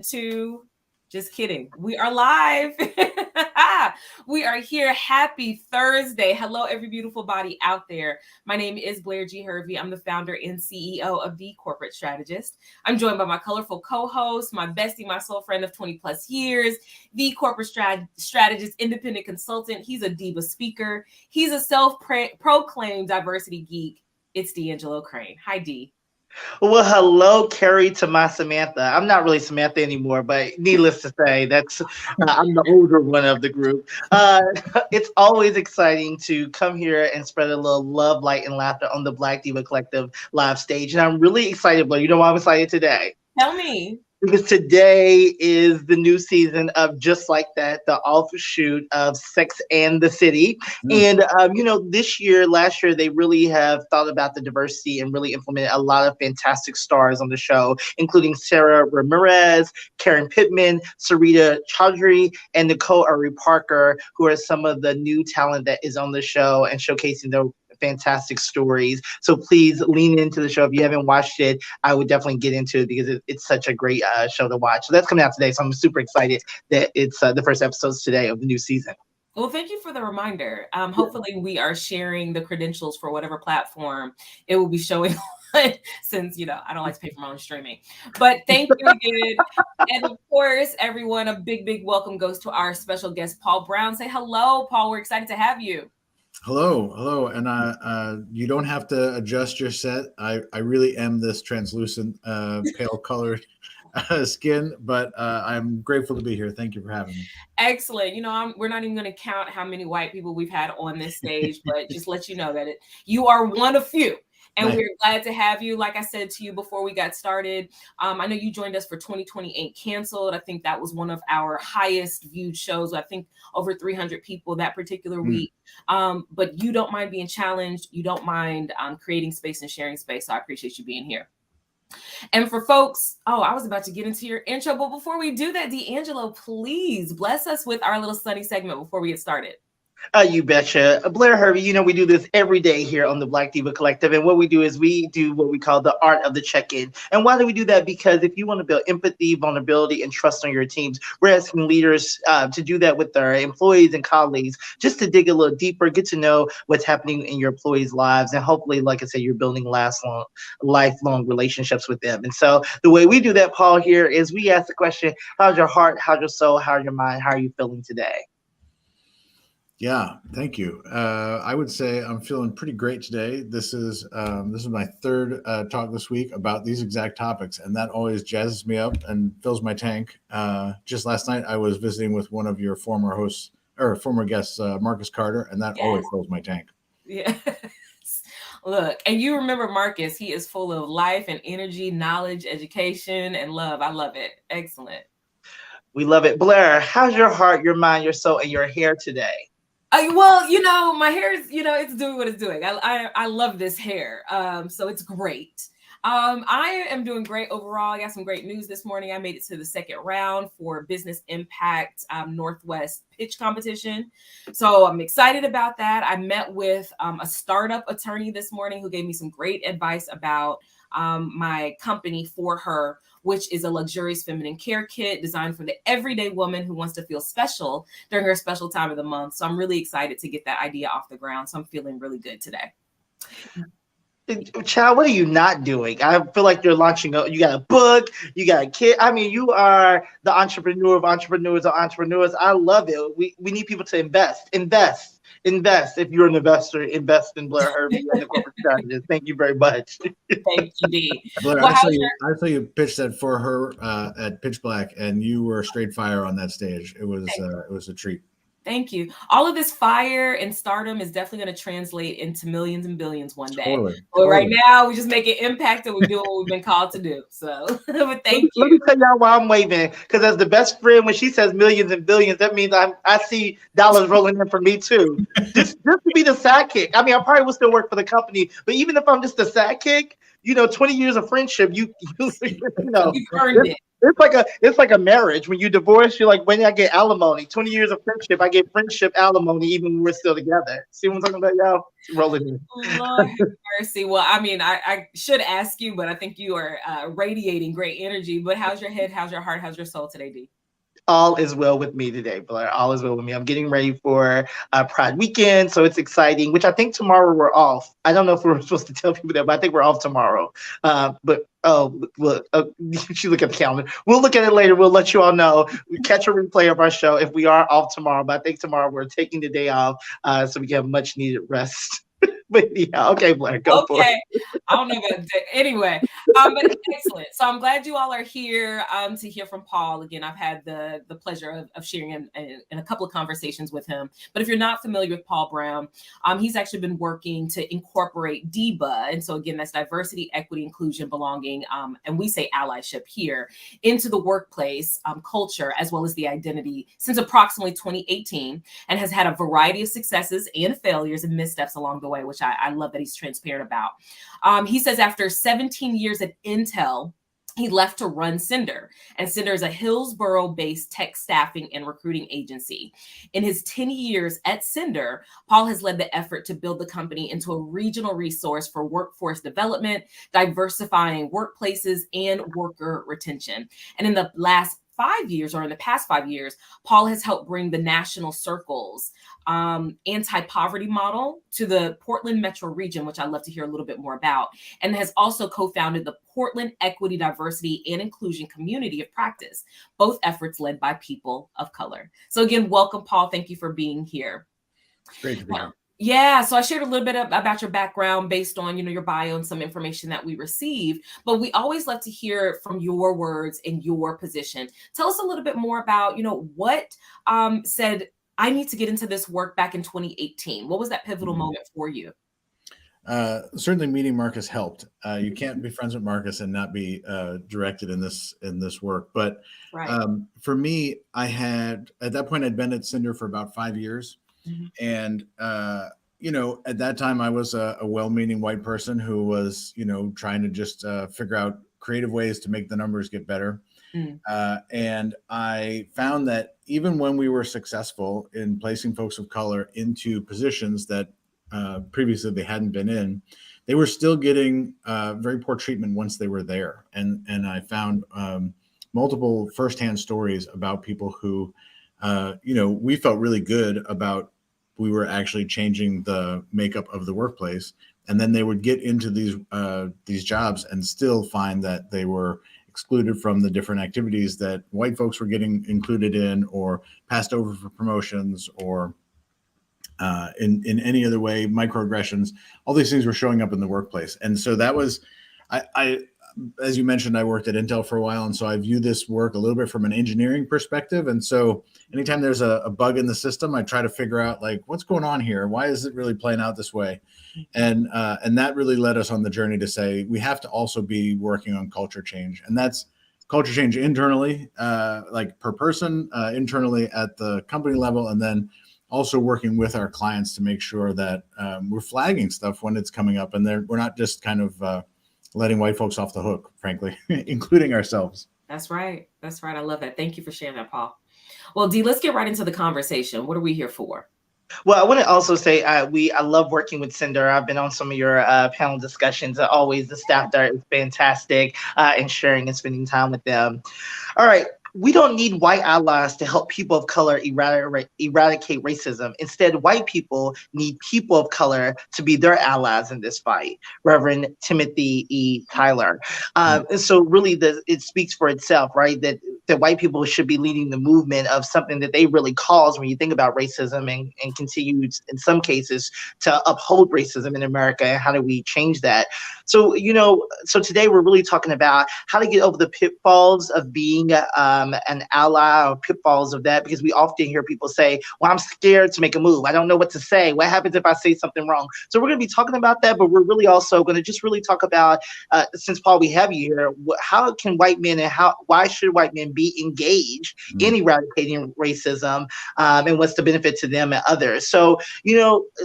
Two. Just kidding. We are live. We are here. Happy Thursday. Hello, every beautiful body out there. My name is Blair G. Hervey. I'm the founder and CEO of The Corporate Strategist. I'm joined by my colorful co-host, my bestie, my soul friend of 20 plus years, the corporate strategist, independent consultant. He's a DEIBA speaker. He's a self-proclaimed diversity geek. It's D'Angelo Crane. Hi, D. Well, hello, Carrie, to my Samantha. I'm not really Samantha anymore, but needless to say, I'm the older one of the group. It's always exciting to come here and spread a little love, light, and laughter on the Black Diva Collective live stage. And I'm really excited, but you know why I'm excited today? Tell me. Because today is the new season of Just Like That, the offshoot of Sex and the City. And, last year, they really have thought about the diversity and really implemented a lot of fantastic stars on the show, including Sarah Ramirez, Karen Pittman, Sarita Chaudhry, and Nicole Ari Parker, who are some of the new talent that is on the show and showcasing their fantastic stories. So please lean into the show. If you haven't watched it, I would definitely get into it because it's such a great show to watch. So that's coming out today. So I'm super excited that it's the first episodes today of the new season. Well, thank you for the reminder. Hopefully we are sharing the credentials for whatever platform it will be showing on, since, I don't like to pay for my own streaming. But thank you again. And of course, everyone, a big, big welcome goes to our special guest, Paul Brown. Say hello, Paul. We're excited to have you. Hello, and you don't have to adjust your set. I really am this translucent, pale colored skin, but I'm grateful to be here. Thank you for having me. Excellent. We're not even going to count how many white people we've had on this stage, but just let you know that you are one of few. And right. We're glad to have you. Like I said to you before we got started, I know you joined us for 2028 Canceled. I think that was one of our highest viewed shows. I think over 300 people that particular week. But you don't mind being challenged. You don't mind creating space and sharing space. So I appreciate you being here. And for folks, I was about to get into your intro. But before we do that, D'Angelo, please bless us with our little sunny segment before we get started. You betcha. Blair Hervey, we do this every day here on the Black Diva Collective. And what we do is we do what we call the art of the check-in. And why do we do that? Because if you want to build empathy, vulnerability, and trust on your teams, we're asking leaders to do that with their employees and colleagues, just to dig a little deeper, get to know what's happening in your employees' lives. And hopefully, like I said, you're building lifelong relationships with them. And so the way we do that, Paul, here is we ask the question, how's your heart? How's your soul? How's your mind? How are you feeling today? Yeah, thank you. I would say I'm feeling pretty great today. This is my third talk this week about these exact topics, and that always jazzes me up and fills my tank. Just last night, I was visiting with one of your former hosts or former guests, Marcus Carter, and that always fills my tank. Yes. Look, and you remember Marcus. He is full of life and energy, knowledge, education, and love. I love it. Excellent. We love it. Blair, how's your heart, your mind, your soul, and your hair today? Well, my hair is, it's doing what it's doing. I love this hair. So it's great. I am doing great overall. I got some great news this morning. I made it to the second round for Business Impact Northwest pitch competition. So I'm excited about that. I met with a startup attorney this morning who gave me some great advice about my company for her, which is a luxurious feminine care kit designed for the everyday woman who wants to feel special during her special time of the month. So I'm really excited to get that idea off the ground. So I'm feeling really good today. Child, what are you not doing? I feel like you're launching you got a book, you got a kid. I mean, you are the entrepreneur of entrepreneurs of entrepreneurs. I love it. We need people to invest. If you're an investor, invest in Blair Hervey and the Corporate Strategist. Thank you very much. Thank you, D. Blair, I saw you pitch that for her at Pitch Black, and you were straight fire on that stage. It was a treat. Thank you. All of this fire and stardom is definitely going to translate into millions and billions one day. But right now, we just make an impact and we're doing what we've been called to do. So, but thank you. Let me tell y'all why I'm waving. Because as the best friend, when she says millions and billions, that means I see dollars rolling in for me too. Just to be the sidekick. I mean, I probably would still work for the company, but even if I'm just the sidekick, 20 years of friendship, you earned it. it's like a marriage. When you divorce, you're like, when I get alimony, 20 years of friendship, I get friendship alimony even when we're still together. See what I'm talking about, y'all? It's rolling in. Lord have mercy. Well, I mean, I should ask you, but I think you are radiating great energy. But how's your head? How's your heart? How's your soul today, D? All is well with me today, Blair. All is well with me. I'm getting ready for Pride weekend, so it's exciting. Which I think tomorrow we're off. I don't know if we're supposed to tell people that, but I think we're off tomorrow. But look, you should look at the calendar. We'll look at it later. We'll let you all know. We catch a replay of our show if we are off tomorrow. But I think tomorrow we're taking the day off, so we can have much needed rest. But yeah, okay, Blair, go for it. I don't know about that. Anyway, but excellent. So I'm glad you all are here to hear from Paul. Again, I've had the pleasure of sharing in a couple of conversations with him. But if you're not familiar with Paul Brown, he's actually been working to incorporate DEIBA. And so again, that's diversity, equity, inclusion, belonging, and we say allyship here, into the workplace culture, as well as the identity since approximately 2018, and has had a variety of successes and failures and missteps along the way, which I love that he's transparent about. He says after 17 years at Intel, he left to run Cinder. And Cinder is a Hillsborough-based tech staffing and recruiting agency. In his 10 years at Cinder, Paul has led the effort to build the company into a regional resource for workforce development, diversifying workplaces, and worker retention. And in the past 5 years, Paul has helped bring the National Circles anti-poverty model to the Portland metro region, which I'd love to hear a little bit more about, and has also co-founded the Portland Equity, Diversity, and Inclusion Community of Practice, both efforts led by people of color. So again, welcome, Paul. Thank you for being here. Great to be here. Yeah, so I shared a little bit about your background based on, your bio and some information that we received, but we always love to hear from your words and your position. Tell us a little bit more about, what said, I need to get into this work back in 2018. What was that pivotal moment for you? Certainly meeting Marcus helped. You can't be friends with Marcus and not be directed in this work. But right. For me, at that point, I'd been at Cinder for about 5 years. Mm-hmm. And, at that time I was a well-meaning white person who was, trying to just figure out creative ways to make the numbers get better. Mm. And I found that even when we were successful in placing folks of color into positions that previously they hadn't been in, they were still getting very poor treatment once they were there. And I found multiple firsthand stories about people who, we felt really good about. We were actually changing the makeup of the workplace, and then they would get into these jobs and still find that they were excluded from the different activities that white folks were getting included in, or passed over for promotions, or in any other way, microaggressions. All these things were showing up in the workplace, and so that was, I as you mentioned, I worked at Intel for a while, and so I view this work a little bit from an engineering perspective. And so anytime there's a bug in the system, I try to figure out what's going on here? Why is it really playing out this way? And that really led us on the journey to say we have to also be working on culture change, and that's culture change internally, per person, internally at the company level, and then also working with our clients to make sure that we're flagging stuff when it's coming up, and we're not just kind of letting white folks off the hook, frankly, including ourselves. That's right. I love that. Thank you for sharing that, Paul. Well, Dee, let's get right into the conversation. What are we here for? Well, I want to also say I love working with Cinder. I've been on some of your panel discussions. Always, the staff there is fantastic, and sharing and spending time with them. All right. We don't need white allies to help people of color eradicate racism. Instead, white people need people of color to be their allies in this fight. Reverend Timothy E. Tyler. And so really it speaks for itself, right? That white people should be leading the movement of something that they really caused when you think about racism, and continue in some cases to uphold racism in America. And how do we change that? So, so today we're really talking about how to get over the pitfalls of being an ally or pitfalls of that, because we often hear people say, well, I'm scared to make a move. I don't know what to say. What happens if I say something wrong? So we're going to be talking about that, but we're really also going to just really talk about, since Paul, we have you here, how can white men and why should white men be engaged in eradicating racism, and what's the benefit to them and others? So,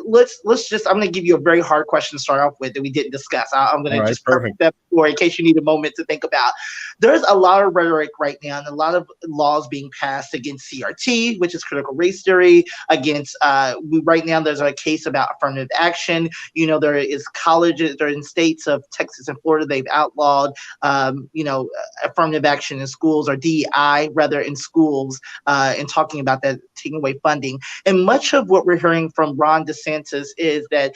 let's just, I'm going to give you a very hard question to start off with that we didn't discuss. I'm going to just perfect that before, in case you need a moment to think about. There's a lot of rhetoric right now and a lot of laws being passed against CRT, which is critical race theory, against, right now there's a case about affirmative action. There is colleges, there are in states of Texas and Florida, they've outlawed, affirmative action in schools, or DEI rather, in schools, and talking about that, taking away funding. And much of what we're hearing from Ron DeSantis is that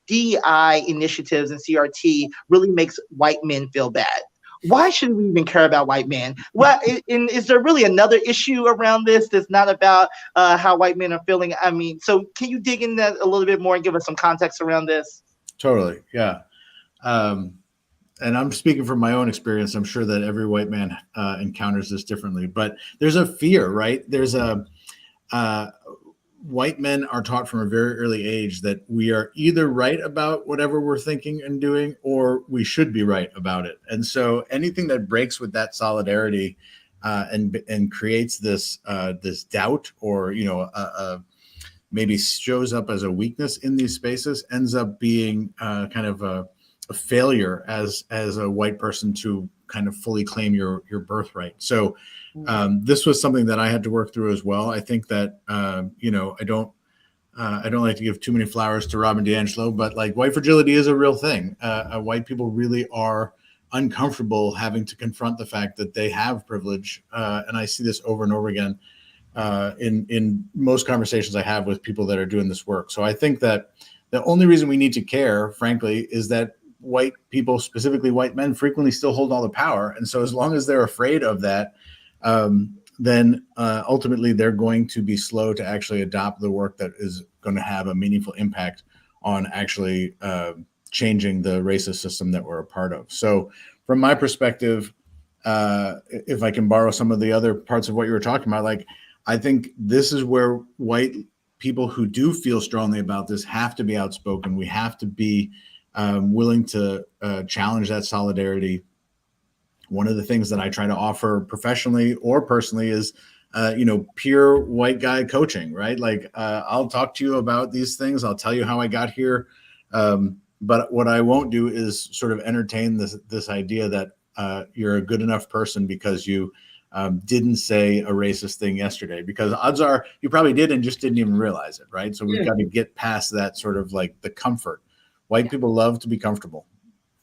DEI initiatives and CRT really makes white men feel bad. Why should we even care about white men? Well, is there really another issue around this that's not about how white men are feeling? I mean, so can you dig in that a little bit more and give us some context around this? Totally, yeah. And I'm speaking from my own experience. I'm sure that every white man encounters this differently, but there's a fear, right? There's white men are taught from a very early age that we are either right about whatever we're thinking and doing, or we should be right about it. And so anything that breaks with that solidarity and creates this doubt, or maybe shows up as a weakness in these spaces, ends up being kind of a failure as a white person to kind of fully claim your birthright. So this was something that I had to work through as well. I think that I don't like to give too many flowers to Robin DiAngelo, but like, white fragility is a real thing. White people really are uncomfortable having to confront the fact that they have privilege, and I see this over and over again in most conversations I have with people that are doing this work. So I think that the only reason we need to care, frankly, is that white people, specifically white men, frequently still hold all the power. And so as long as they're afraid of that, then ultimately they're going to be slow to actually adopt the work that is going to have a meaningful impact on actually changing the racist system that we're a part of. So from my perspective, if I can borrow some of the other parts of what you were talking about, like, I think this is where white people who do feel strongly about this have to be outspoken. We have to be willing to challenge that solidarity. One of the things that I try to offer professionally or personally is, pure white guy coaching, right? Like, I'll talk to you about these things. I'll tell you how I got here. But what I won't do is sort of entertain this idea that you're a good enough person because you didn't say a racist thing yesterday, because odds are you probably did and just didn't even realize it, right? So we've got to get past that sort of like the comfort. White people love to be comfortable.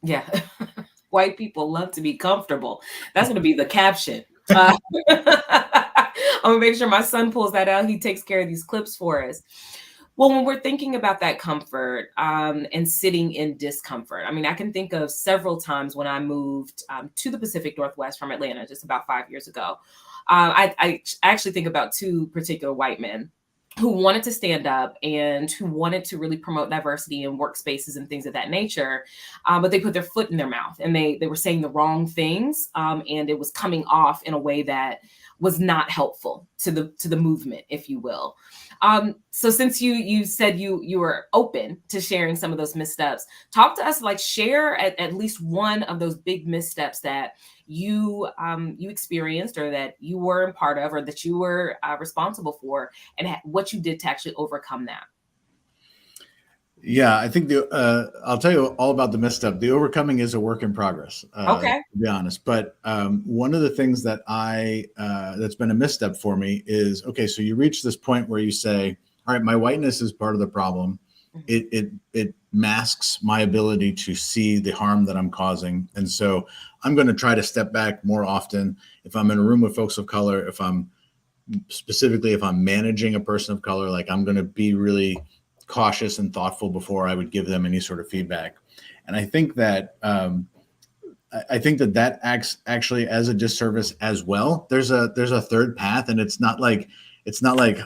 Yeah. White people love to be comfortable. That's going to be the caption. I'm going to make sure my son pulls that out. He takes care of these clips for us. Well, when we're thinking about that comfort and sitting in discomfort, I mean, I can think of several times when I moved to the Pacific Northwest from Atlanta just about 5 years ago. I actually think about two particular white men who wanted to stand up and who wanted to really promote diversity in workspaces and things of that nature. But they put their foot in their mouth and they were saying the wrong things. And it was coming off in a way that was not helpful to the movement, if you will. So since you said you were open to sharing some of those missteps, talk to us, like, share at least one of those big missteps that you experienced, or that you were a part of, or that you were responsible for, and what you did to actually overcome that. Yeah, I think I'll tell you all about the misstep. The overcoming is a work in progress, Okay. to be honest. But one of the things that that's been a misstep for me is, okay, so you reach this point where you say, all right, my whiteness is part of the problem. It masks my ability to see the harm that I'm causing. And so I'm going to try to step back more often. If I'm in a room with folks of color, if I'm managing a person of color, like, I'm going to be really cautious and thoughtful before I would give them any sort of feedback. And I think that that acts actually as a disservice as well. There's a third path, and it's not like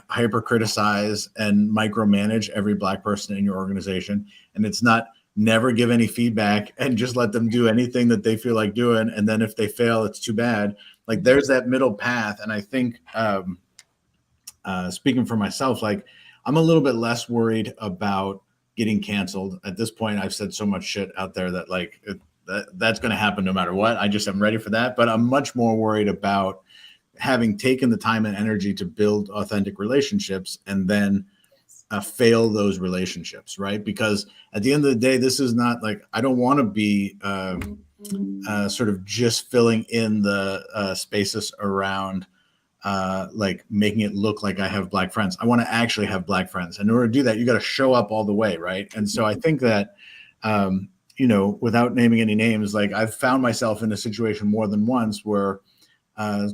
hyper criticize and micromanage every Black person in your organization. And it's not never give any feedback and just let them do anything that they feel like doing. And then if they fail, it's too bad. Like there's that middle path. And I think speaking for myself, like I'm a little bit less worried about getting canceled. At this point, I've said so much shit out there that like that's going to happen no matter what. I just am ready for that. But I'm much more worried about having taken the time and energy to build authentic relationships and then fail those relationships, right? Because at the end of the day, this is not like, I don't want to be sort of just filling in the spaces around like making it look like I have Black friends. I want to actually have Black friends. And in order to do that, you got to show up all the way, right? And so I think that, you know, without naming any names, like I've found myself in a situation more than once where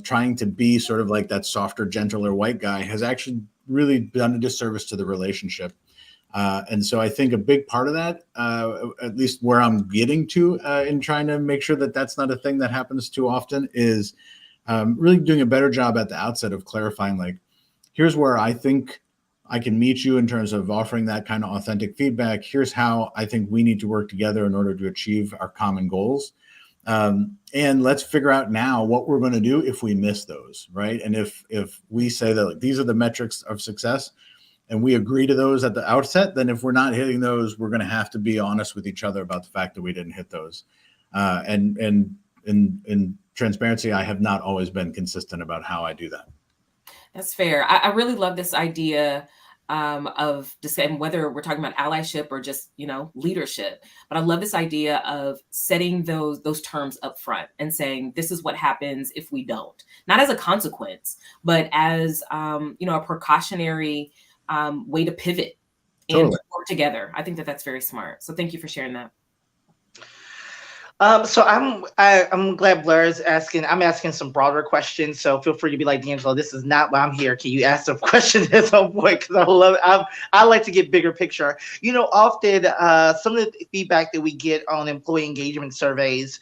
trying to be sort of like that softer, gentler white guy has actually really done a disservice to the relationship. And so I think a big part of that, at least where I'm getting to in trying to make sure that that's not a thing that happens too often, is really doing a better job at the outset of clarifying, like, here's where I think I can meet you in terms of offering that kind of authentic feedback. Here's how I think we need to work together in order to achieve our common goals. And let's figure out now what we're going to do if we miss those, right? And if we say that like, these are the metrics of success and we agree to those at the outset, then if we're not hitting those, we're going to have to be honest with each other about the fact that we didn't hit those. And in transparency, I have not always been consistent about how I do that. That's fair. I really love this idea of deciding whether we're talking about allyship or just, you know, leadership. But I love this idea of setting those terms up front and saying, this is what happens if we don't, not as a consequence, but as, you know, a precautionary way to pivot and work together. I think that that's very smart. So thank you for sharing that. So I'm glad Blair is asking. I'm asking some broader questions. So feel free to be like, D'Angelo, this is not why I'm here. Can you ask some questions at some point? Because I love it. I like to get bigger picture. You know, often some of the feedback that we get on employee engagement surveys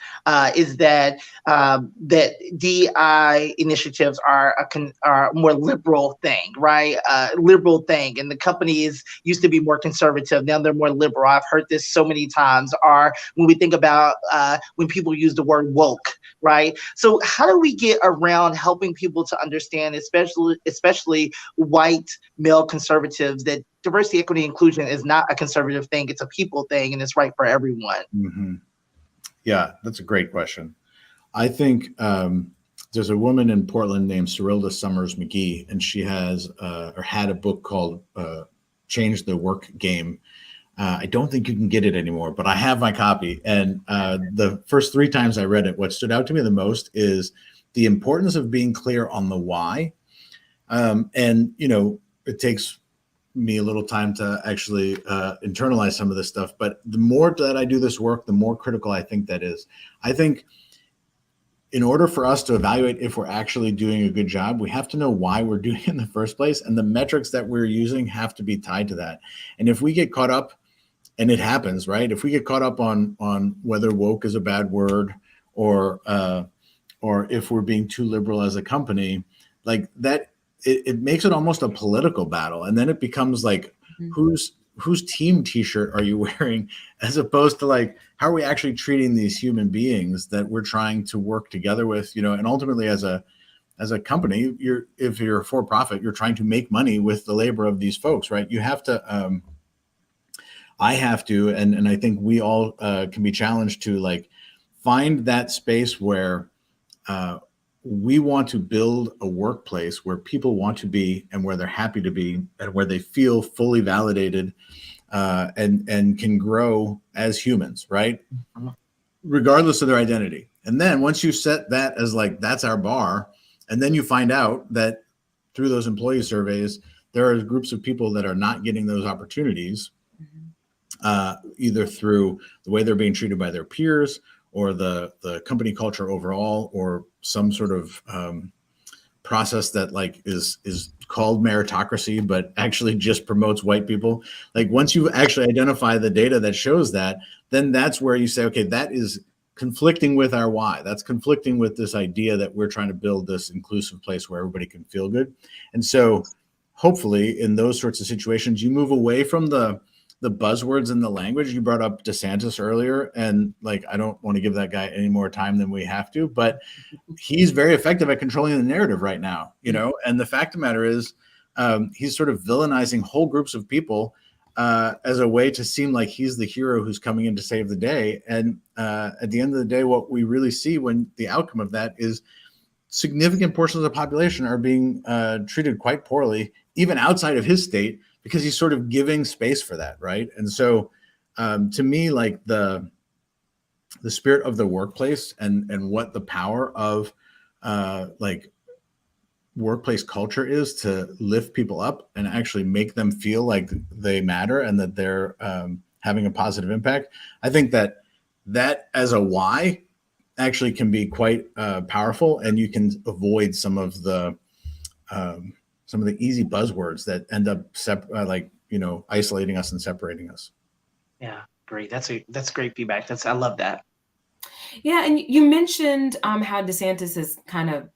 is that that DEI initiatives are a more liberal thing, right? Liberal thing, and the companies used to be more conservative. Now they're more liberal. I've heard this so many times. Or when we think about when people use the word woke, right? So how do we get around helping people to understand, especially white male conservatives, that diversity, equity, inclusion is not a conservative thing, it's a people thing, and it's right for everyone? Mm-hmm. Yeah, that's a great question. I think there's a woman in Portland named Cyrilda Summers McGee, and she has or had a book called Change the Work Game. I don't think you can get it anymore, but I have my copy. And the first 3 times I read it, what stood out to me the most is the importance of being clear on the why. And, you know, it takes me a little time to actually internalize some of this stuff. But the more that I do this work, the more critical I think that is. I think in order for us to evaluate if we're actually doing a good job, we have to know why we're doing it in the first place. And the metrics that we're using have to be tied to that. And if we get caught up, and it happens, right? If we get caught up on whether woke is a bad word or if we're being too liberal as a company, like that, it makes it almost a political battle. And then it becomes like, whose team t-shirt are you wearing, as opposed to like, how are we actually treating these human beings that we're trying to work together with, you know? And ultimately as a company, if you're a for-profit, you're trying to make money with the labor of these folks, right? You have to, I have to, and I think we all can be challenged to like find that space where we want to build a workplace where people want to be and where they're happy to be and where they feel fully validated and can grow as humans, right? Regardless of their identity. And then once you set that as like, that's our bar, and then you find out that through those employee surveys, there are groups of people that are not getting those opportunities. Either through the way they're being treated by their peers or the company culture overall, or some sort of process that like is called meritocracy, but actually just promotes white people. Like once you actually identify the data that shows that, then that's where you say, okay, that is conflicting with our why. That's conflicting with this idea that we're trying to build this inclusive place where everybody can feel good. And so hopefully in those sorts of situations, you move away from the the buzzwords in the language. You brought up DeSantis earlier, and like, I don't want to give that guy any more time than we have to, but he's very effective at controlling the narrative right now, and the fact of the matter is, he's sort of villainizing whole groups of people as a way to seem like he's the hero who's coming in to save the day. And at the end of the day, what we really see when the outcome of that is significant portions of the population are being treated quite poorly, even outside of his state, because he's sort of giving space for that, right? And so to me, like the spirit of the workplace and what the power of like workplace culture is to lift people up and actually make them feel like they matter and that they're having a positive impact. I think that as a why actually can be quite powerful, and you can avoid some of the easy buzzwords that end up isolating us and separating us. Yeah, great. That's great feedback. I love that. Yeah, and you mentioned how DeSantis is kind of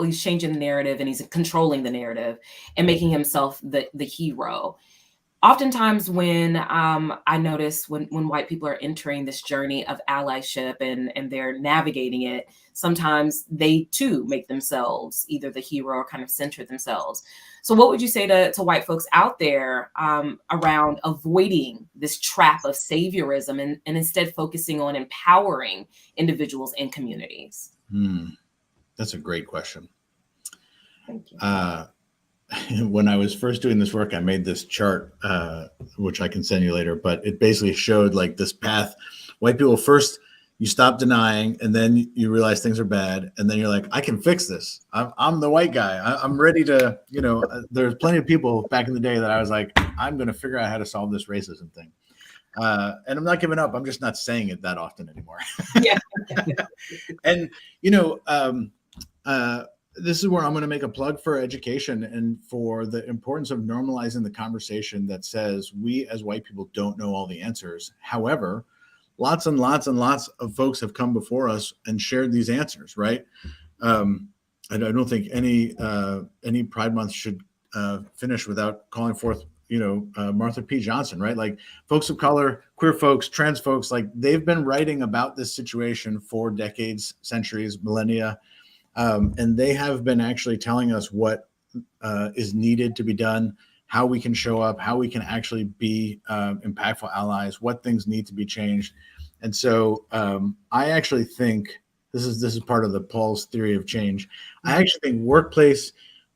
he's changing the narrative and he's controlling the narrative and making himself the hero. Oftentimes when I notice when white people are entering this journey of allyship and they're navigating it, sometimes they too make themselves either the hero or kind of center themselves. So what would you say to white folks out there around avoiding this trap of saviorism and instead focusing on empowering individuals and communities? That's a great question. Thank you. When I was first doing this work, I made this chart, which I can send you later, but it basically showed like this path. White people first, you stop denying, and then you realize things are bad. And then you're like, I can fix this. I'm the white guy. I'm ready to, there's plenty of people back in the day that I was like, I'm going to figure out how to solve this racism thing. And I'm not giving up. I'm just not saying it that often anymore. Yeah. And, this is where I'm going to make a plug for education and for the importance of normalizing the conversation that says we as white people don't know all the answers. However, lots and lots and lots of folks have come before us and shared these answers, right? I don't think any Pride Month should finish without calling forth, Martha P. Johnson, right? Like folks of color, queer folks, trans folks, like they've been writing about this situation for decades, centuries, millennia. And they have been actually telling us what is needed to be done, how we can show up, how we can actually be impactful allies, what things need to be changed. And so I actually think this is part of the Paul's theory of change. I actually think workplace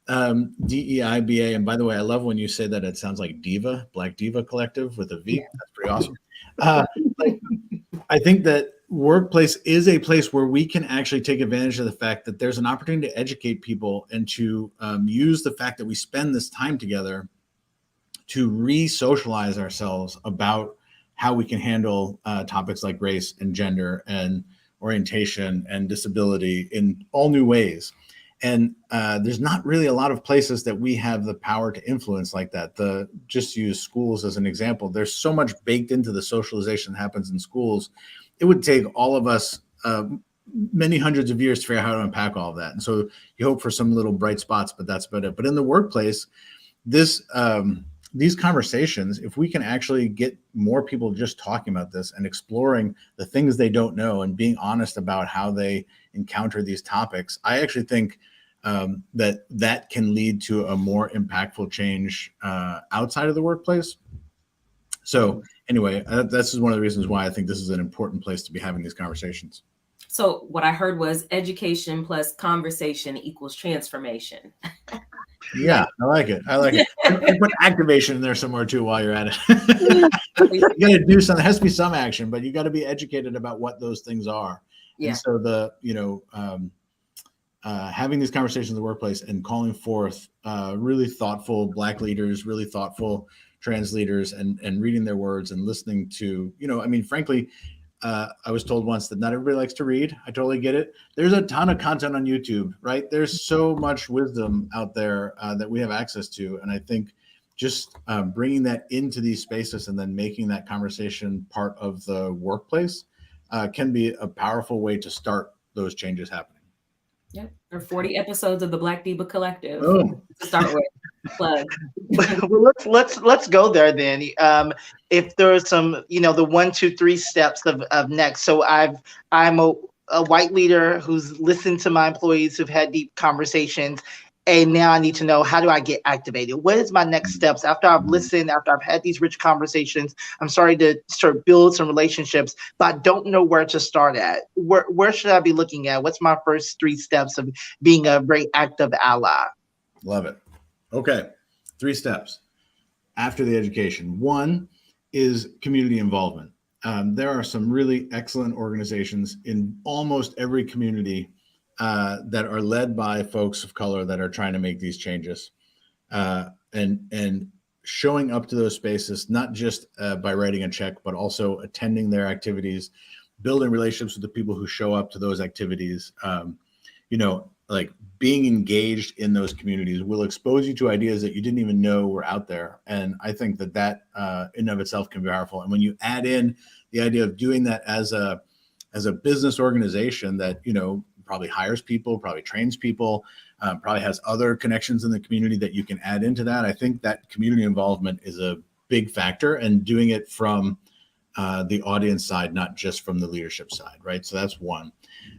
DEIBA, and by the way, I love when you say that it sounds like diva, Black Diva Collective with a V. Yeah. That's pretty awesome. I think that workplace is a place where we can actually take advantage of the fact that there's an opportunity to educate people and to use the fact that we spend this time together to re-socialize ourselves about how we can handle topics like race and gender and orientation and disability in all new ways. And there's not really a lot of places that we have the power to influence like that. Just use schools as an example. There's so much baked into the socialization that happens in schools. It would take all of us many hundreds of years to figure out how to unpack all of that. And so you hope for some little bright spots, but that's about it. But in the workplace, these conversations, if we can actually get more people just talking about this and exploring the things they don't know and being honest about how they encounter these topics, I actually think that can lead to a more impactful change outside of the workplace. So anyway, this is one of the reasons why I think this is an important place to be having these conversations. So what I heard was education plus conversation equals transformation. Yeah, I like it. And put activation in there somewhere too while you're at it. You got to do something. There has to be some action, but you got to be educated about what those things are. Yeah. And so having these conversations in the workplace and calling forth really thoughtful Black leaders, really thoughtful trans leaders, and reading their words and listening to, frankly, I was told once that not everybody likes to read. I totally get it. There's a ton of content on YouTube, right? There's so much wisdom out there that we have access to. And I think just bringing that into these spaces and then making that conversation part of the workplace can be a powerful way to start those changes happening. Yeah, there are 40 episodes of the Black Diva Collective to start with. Plug. Well, let's go there then. If there's some, the 1, 2, 3 steps of next. So I'm a white leader who's listened to my employees who've had deep conversations, and now I need to know, how do I get activated? What is my next steps after I've listened, after I've had these rich conversations? I'm sorry to start build some relationships, but I don't know where to start at. Where should I be looking at? What's my first 3 steps of being a very active ally? Love it. Okay. 3 steps after the education. 1 is community involvement. There are some really excellent organizations in almost every community that are led by folks of color that are trying to make these changes, and showing up to those spaces, not just by writing a check, but also attending their activities, building relationships with the people who show up to those activities. Like being engaged in those communities will expose you to ideas that you didn't even know were out there. And I think that in and of itself can be powerful. And when you add in the idea of doing that as a business organization that, probably hires people, probably trains people, probably has other connections in the community that you can add into that, I think that community involvement is a big factor, and doing it from the audience side, not just from the leadership side, right? So that's 1.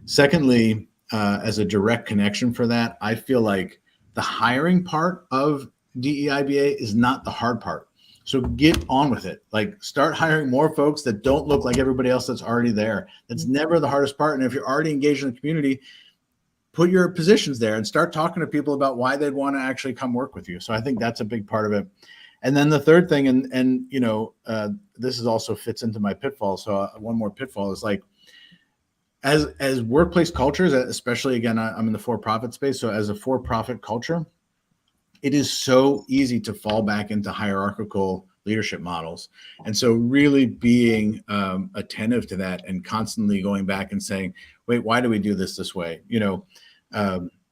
Secondly, as a direct connection for that, I feel like the hiring part of DEIBA is not the hard part. So get on with it. Like, start hiring more folks that don't look like everybody else that's already there. That's never the hardest part. And if you're already engaged in the community, put your positions there and start talking to people about why they'd want to actually come work with you. So I think that's a big part of it. And then the third thing, this is also fits into my pitfall. So one more pitfall is like, as workplace cultures, especially, again, I'm in the for-profit space. So as a for-profit culture, it is so easy to fall back into hierarchical leadership models. And so really being attentive to that and constantly going back and saying, wait, why do we do this way?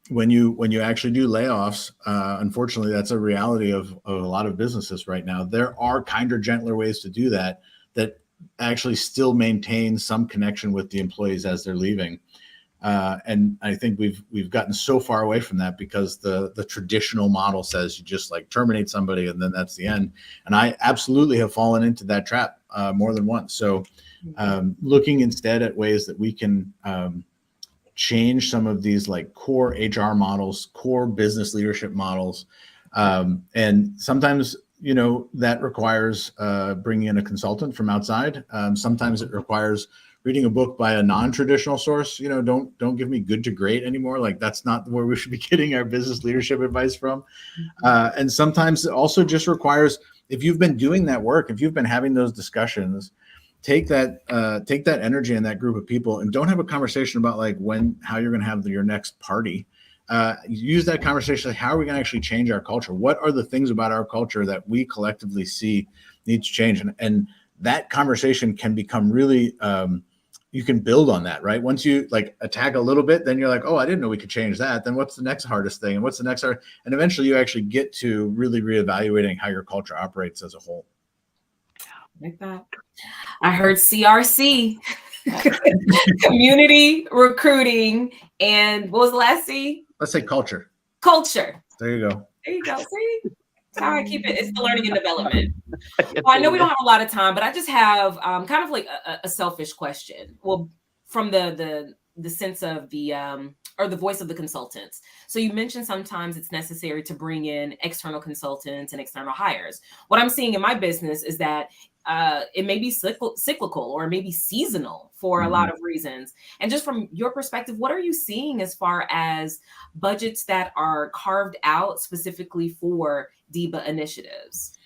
When you actually do layoffs, unfortunately, that's a reality of a lot of businesses right now. There are kinder, gentler ways to do that actually still maintain some connection with the employees as they're leaving. And I think we've gotten so far away from that because the traditional model says you just like terminate somebody and then that's the end. And I absolutely have fallen into that trap more than once. So looking instead at ways that we can change some of these like core HR models, core business leadership models. And sometimes that requires bringing in a consultant from outside. Sometimes it requires reading a book by a non-traditional source. Don't give me good to great anymore. Like, that's not where we should be getting our business leadership advice from. And sometimes it also just requires, if you've been doing that work, if you've been having those discussions, take that energy in that group of people and don't have a conversation about like how you're going to have your next party. Use that conversation. Like, how are we going to actually change our culture? What are the things about our culture that we collectively see needs to change? And that conversation can become really, you can build on that, right? Once you like attack a little bit, then you're like, oh, I didn't know we could change that. Then what's the next hardest thing? And what's the next hard? And eventually you actually get to really reevaluating how your culture operates as a whole. Like that. I heard CRC, community recruiting, and what was the last C? Let's say culture. Culture. There you go. There you go. See? That's how I keep it. It's the learning and development. Well, I know we don't have a lot of time, but I just have kind of like a selfish question. Well, from the sense of the or the voice of the consultants. So you mentioned sometimes it's necessary to bring in external consultants and external hires. What I'm seeing in my business is that it may be cyclical or maybe seasonal for a lot of reasons. And just from your perspective, what are you seeing as far as budgets that are carved out specifically for DEIBA initiatives?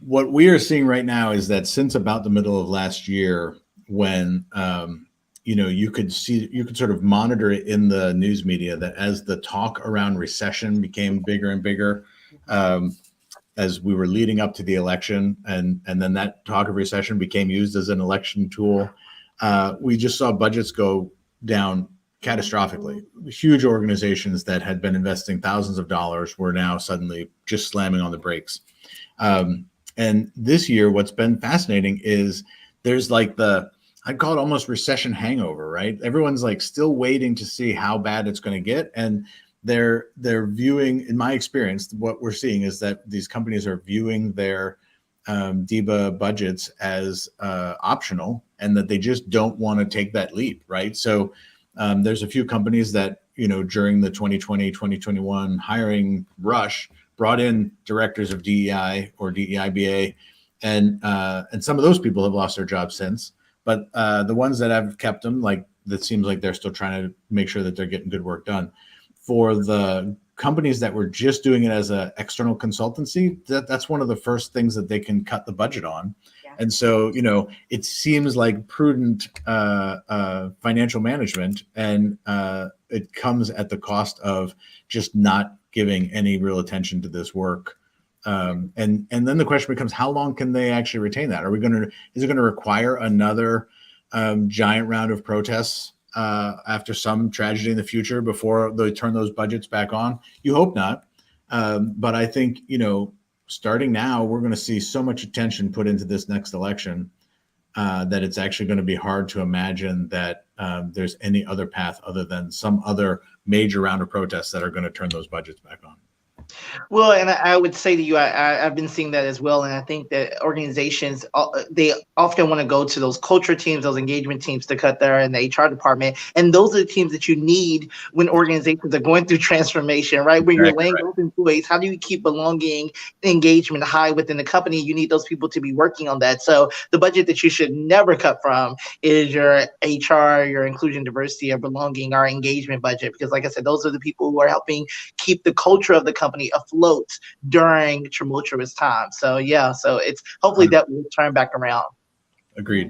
What we are seeing right now is that since about the middle of last year, when you could sort of monitor it in the news media, that as the talk around recession became bigger and bigger, as we were leading up to the election, and then that talk of recession became used as an election tool, we just saw budgets go down catastrophically. Huge organizations that had been investing thousands of dollars were now suddenly just slamming on the brakes. And this year, what's been fascinating is there's like I'd call it almost recession hangover, right? Everyone's like still waiting to see how bad it's going to get. And they're viewing, in my experience, what we're seeing is that these companies are viewing their DEIBA budgets as optional, and that they just don't want to take that leap, right? So there's a few companies that, during the 2020, 2021 hiring rush brought in directors of DEI or DEIBA, and some of those people have lost their jobs since. But the ones that have kept them, that seems like they're still trying to make sure that they're getting good work done. For the companies that were just doing it as an external consultancy, that's one of the first things that they can cut the budget on. Yeah. And so, it seems like prudent financial management, and it comes at the cost of just not giving any real attention to this work. And then the question becomes, how long can they actually retain that? Is it going to require another giant round of protests after some tragedy in the future before they turn those budgets back on? You hope not. But I think, starting now, we're going to see so much attention put into this next election that it's actually going to be hard to imagine that there's any other path other than some other major round of protests that are going to turn those budgets back on. Well, and I would say to you, I've been seeing that as well. And I think that organizations, they often want to go to those culture teams, those engagement teams to cut there in the HR department. And those are the teams that you need when organizations are going through transformation, right? When you're laying off employees, how do you keep belonging, engagement high within the company? You need those people to be working on that. So the budget that you should never cut from is your HR, your inclusion, diversity, or belonging, our engagement budget. Because like I said, those are the people who are helping keep the culture of the company afloat during tumultuous times. So it's hopefully that will turn back around. Agreed.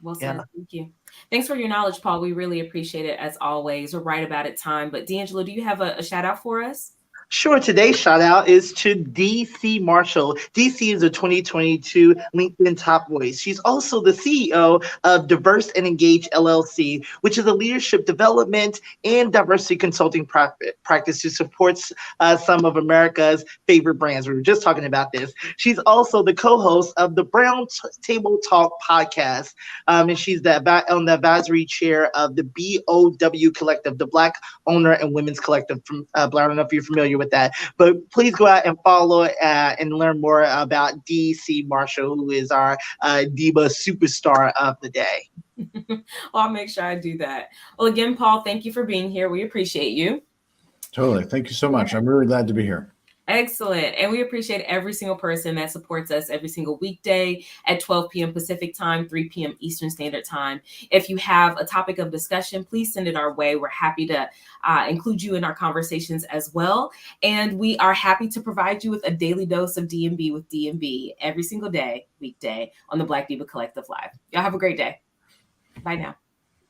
Well said. Yeah. Thank you. Thanks for your knowledge, Paul. We really appreciate it as always. We're right about it time. But D'Angelo, do you have a shout out for us? Sure. Today's shout out is to DC Marshall. DC is a 2022 LinkedIn top voice. She's also the CEO of Diverse and Engage LLC, which is a leadership development and diversity consulting practice who supports some of America's favorite brands. We were just talking about this. She's also the co-host of the Brown Table Talk podcast, and she's on the advisory chair of the BOW Collective, the Black Owner and Women's Collective. I don't know if you're familiar with that, but please go out and follow and learn more about DC Marshall, who is our DEIBA superstar of the day. Well, I'll make sure I do that. Well, again, Paul, thank you for being here. We appreciate you. Totally. Thank you so much. I'm really glad to be here. Excellent. And we appreciate every single person that supports us every single weekday at 12 p.m. Pacific time, 3 p.m. Eastern Standard Time. If you have a topic of discussion, please send it our way. We're happy to include you in our conversations as well. And we are happy to provide you with a daily dose of D&B with D&B every single day, weekday, on the Black DEIBA Collective Live. Y'all have a great day. Bye now.